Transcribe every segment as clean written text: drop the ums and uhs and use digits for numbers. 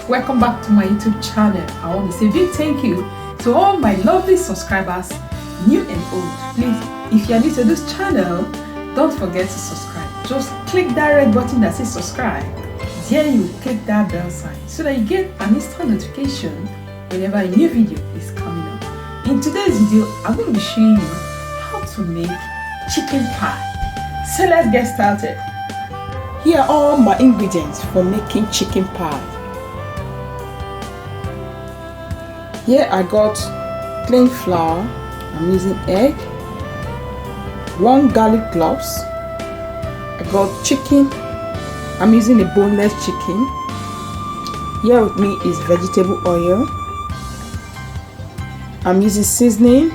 welcome back to my YouTube channel. I want to say a big thank you to all my lovely subscribers, new and old. Please, if you are new to this channel, don't forget to subscribe. Just click that red button that says subscribe. Then you click that bell sign so that you get an instant notification whenever a new video is coming up. In today's video, I'm going to be showing you how to make chicken pie. So let's get started. Here are all my ingredients for making chicken pie. Here I got plain flour. I'm using egg, 1 garlic cloves. I got chicken. I'm using a boneless chicken. Here with me is vegetable oil. I'm using seasoning,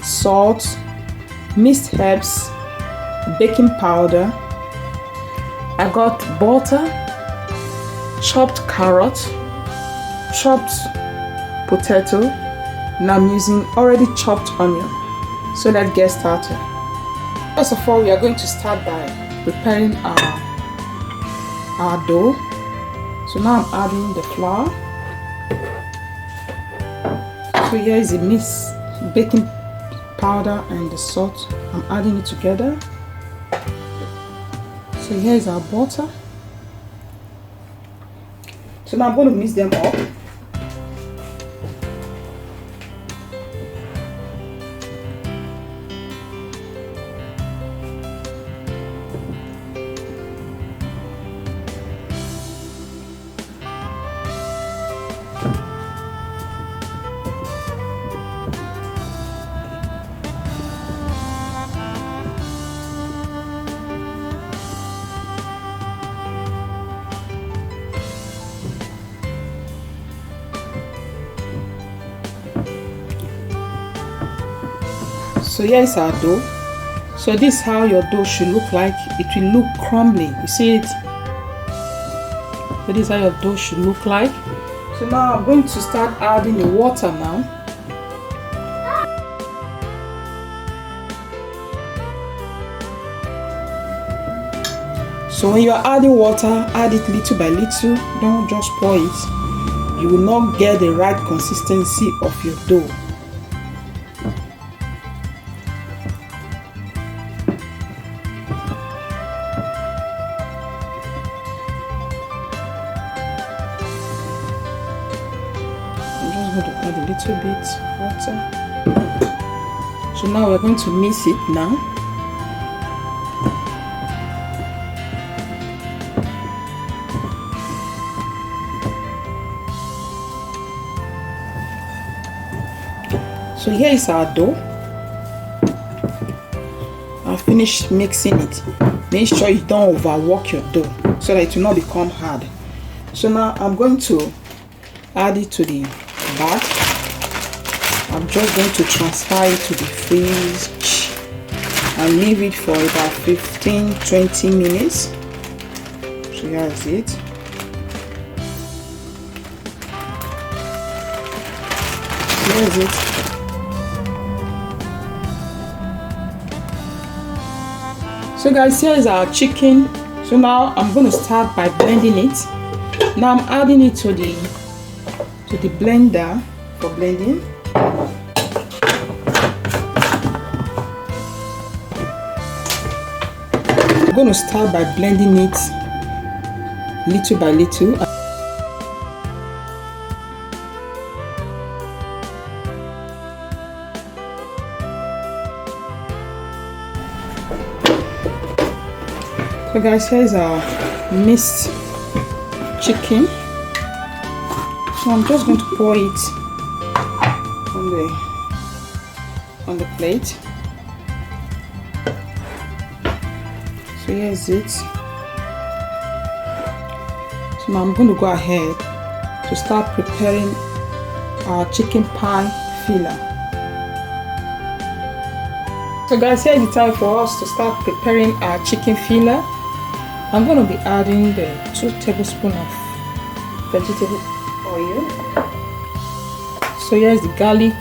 salt, mixed herbs, baking powder. I got butter, chopped carrot, chopped potato, and I'm using already chopped onion. So let's get started. First of all, we are going to start by preparing our dough. So now I'm adding the flour. So here is the mixed baking powder and the salt. I'm adding it together. So here is our butter. So now I'm going to mix them up. So here is our dough. So this is how your dough should look like. It will look crumbly. You see it? So this is how your dough should look like. So now I'm going to start adding the water now. So when you are adding water, add it little by little. Don't just pour it. You will not get the right consistency of your dough. I'm just going to add a little bit water. So now we're going to mix it now. So here is our dough. I've finished mixing it. Make sure you don't overwork your dough so that it will not become hard. So now I'm going to add it to the bag. I'm just going to transfer it to the fridge and leave it for about 15-20 minutes. So here is it. Here is it. So guys, here is our chicken. So now I'm going to start by blending it. Now I'm adding it to the blender for blending. I'm going to start by blending it little by little. So guys, here's our mixed chicken. So I'm just going to pour it on the plate. So here's it. So now I'm going to go ahead to start preparing our chicken pie filler. So guys, here's the time for us to start preparing our chicken filler. I'm going to be adding the 2 tablespoons of vegetable oil. So here's the garlic.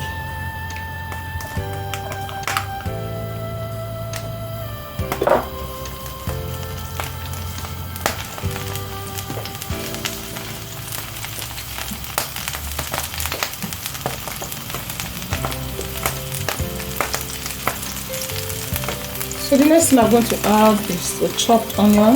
So the next thing I'm going to add is the chopped onion.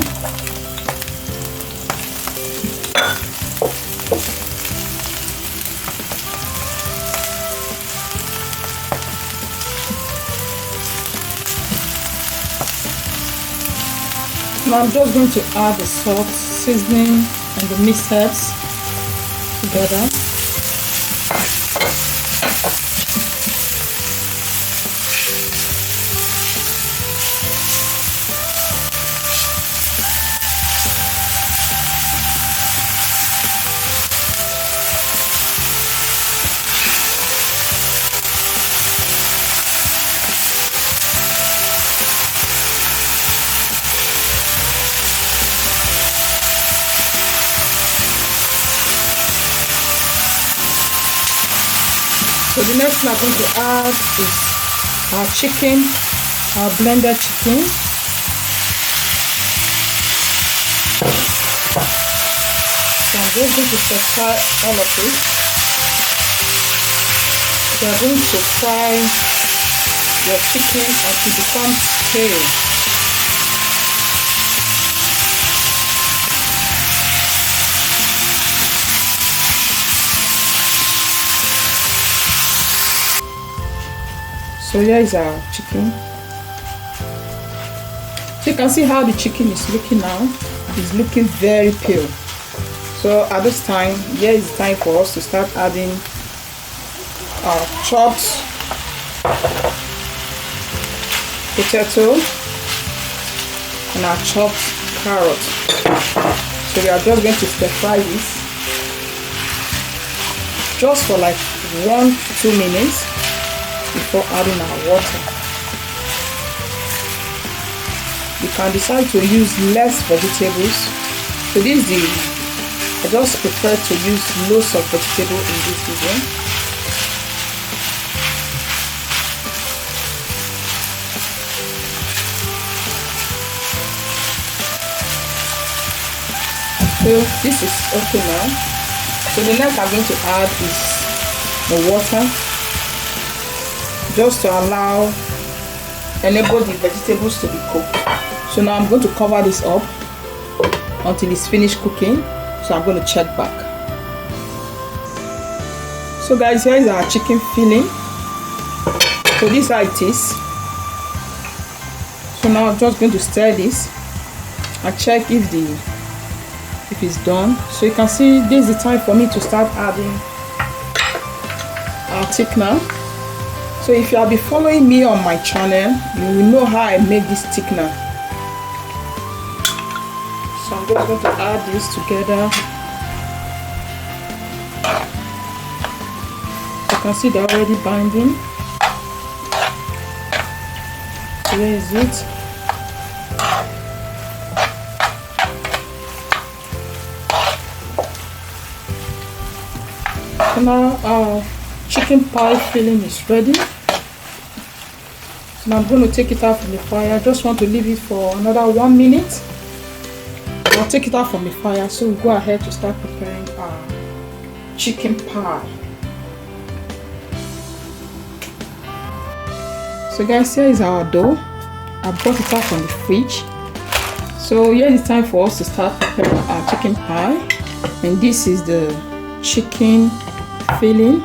Now I'm just going to add the salt, seasoning, and the mixed herbs together. So the next thing I'm going to add is our chicken, our blended chicken. So I'm just going to stir all of it. We are going to fry your chicken until it becomes pale. So here is our chicken. So you can see how the chicken is looking now. It's looking very pale. So at this time, here is the time for us to start adding our chopped potato and our chopped carrot. So we are just going to stir fry this just for like 1-2 minutes before adding our water. You can decide to use less vegetables. So this is I just prefer to use loads of vegetable in this video. So this is okay now. So the next I'm going to add is the water, just to enable the vegetables to be cooked. So now I'm going to cover this up until it's finished cooking. So I'm going to check back. So guys, here is our chicken filling. So this is how it is. So now I'm just going to stir this and check if it's done. So you can see this is the time for me to start adding our thickener. So if you have been following me on my channel, you will know how I make this thickener. So I'm just going to add this together. You can see they're already binding. So here is it. So now our chicken pie filling is ready. So now I'm going to take it out from the fire. I just want to leave it for another 1 minute. I'll take it out from the fire. So we'll go ahead to start preparing our chicken pie. So guys, here is our dough. I brought it out from the fridge. So here is time for us to start preparing our chicken pie. And this is the chicken filling,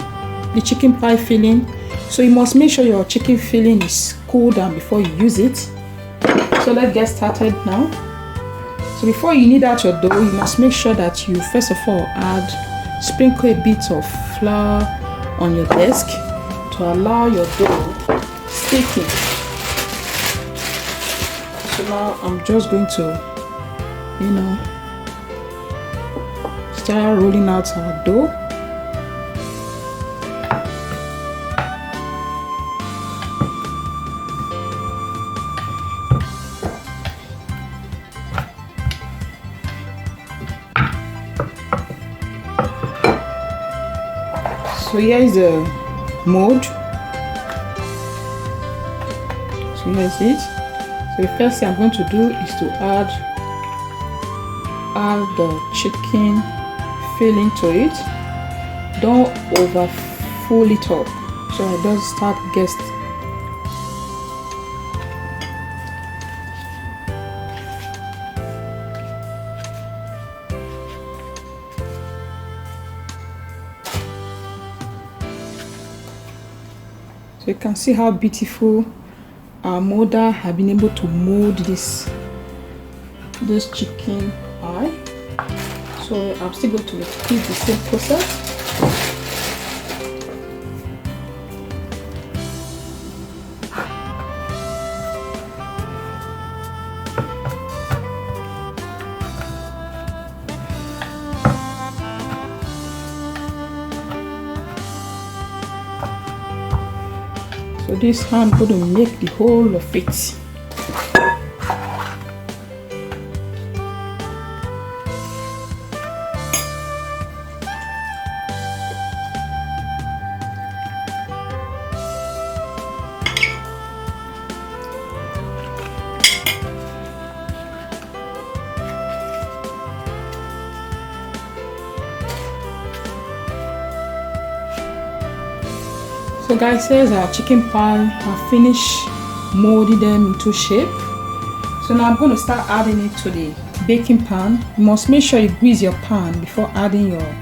the chicken pie filling. So you must make sure your chicken filling is cool down before you use it. So let's get started now. So before you knead out your dough, you must make sure that you first of all sprinkle a bit of flour on your desk to allow your dough sticking. So now I'm just going to, start rolling out our dough. So here is the mold. So here is it. So the first thing I'm going to do is to add the chicken filling to it. Don't over full it up so it doesn't start you can see how beautiful our molder have been able to mold this chicken pie. So I'm still going to repeat the same process. So this hand I'm going to make the whole of it. So guys, here's our chicken pie. I finished molding them into shape. So now I'm going to start adding it to the baking pan. You must make sure you grease your pan before adding your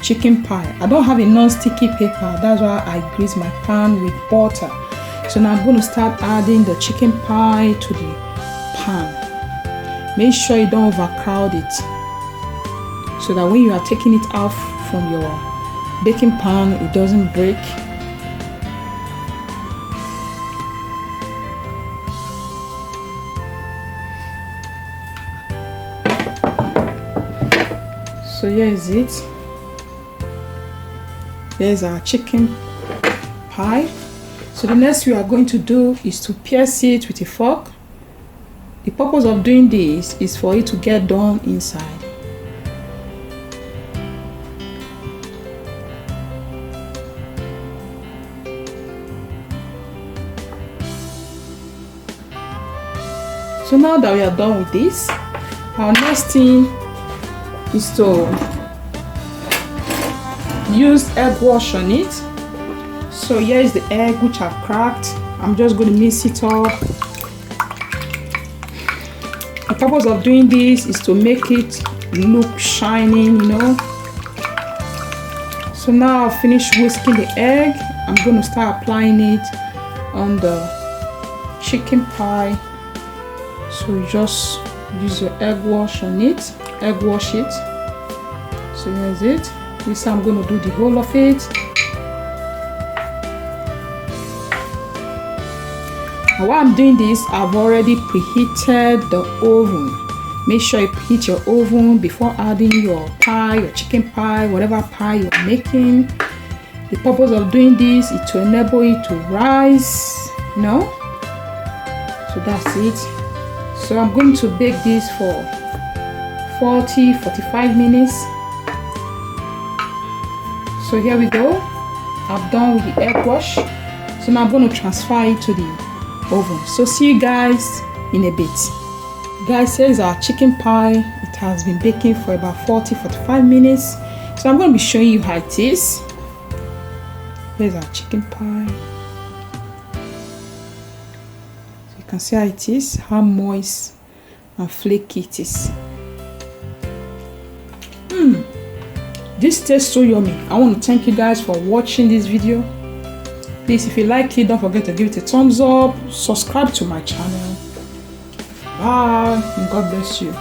chicken pie. I don't have a non-sticky paper, that's why I grease my pan with butter. So now I'm going to start adding the chicken pie to the pan. Make sure you don't overcrowd it, so that when you are taking it out from your baking pan, it doesn't break. So here is it. Here's our chicken pie. So the next we are going to do is to pierce it with a fork. The purpose of doing this is for it to get done inside. So now that we are done with this, our next thing is to use egg wash on it. So here is the egg which I've cracked. I'm just going to mix it up. The purpose of doing this is to make it look shining, you know. So now I've finished whisking the egg. I'm going to start applying it on the chicken pie. So you just use your egg wash on it. Egg wash it. So here's it. This I'm going to do the whole of it. Now while I'm doing this, I've already preheated the oven. Make sure you preheat your oven before adding your pie, your chicken pie, whatever pie you're making. The purpose of doing this is to enable it to rise, you know. So that's it. So I'm going to bake this for 40-45 minutes. So here we go. I'm done with the egg wash. So now I'm going to transfer it to the oven. So see you guys in a bit. Guys, here's our chicken pie. It has been baking for about 40-45 minutes. So I'm going to be showing you how it is. Here's our chicken pie. So you can see how it is, how moist and flaky it is. This tastes so yummy. I want to thank you guys for watching this video. Please, if you like it, don't forget to give it a thumbs up, subscribe to my channel. Bye and God bless you.